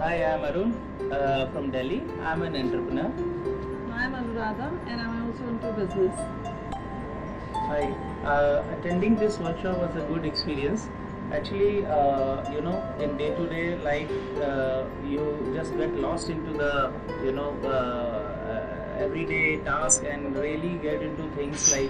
Hi, I'm Arun from Delhi. I'm an entrepreneur. I'm Anuradha and I'm also into business. Hi. Attending this workshop was a good experience. Actually, in day-to-day life, you just get lost into the, everyday task and really get into things like,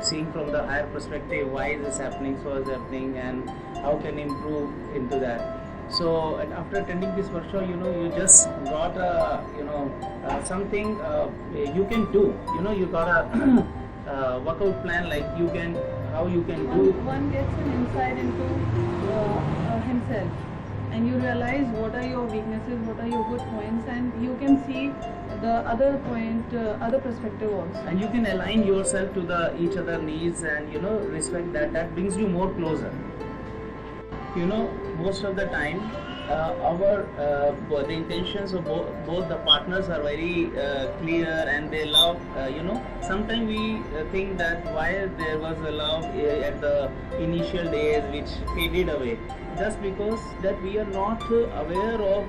seeing from the higher perspective, why is this happening, so is happening, and how can improve into that. So after attending this workshop, you just got something you can do. You got a workout plan, like how you can do. One gets an insight into himself, and you realize what are your weaknesses, what are your good points, and you can see the other point, other perspective also. And you can align yourself to each other needs, and respect that. That brings you more closer. Most of the time, the intentions of both the partners are very clear, and they love. Sometimes we think that why there was a love at the initial days which faded away, just because that we are not aware of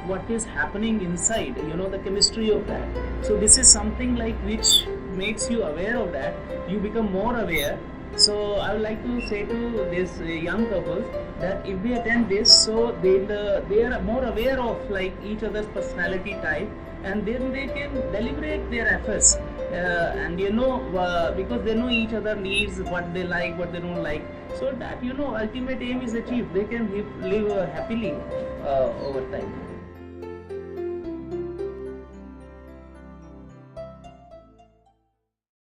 what is happening inside. The chemistry of that. So this is something like which makes you aware of that. You become more aware. So I would like to say to these young couples that if they attend this, so they are more aware of like each other's personality type, and then they can deliberate their efforts, and because they know each other needs, what they like, what they don't like, so that ultimate aim is achieved. They can live happily over time.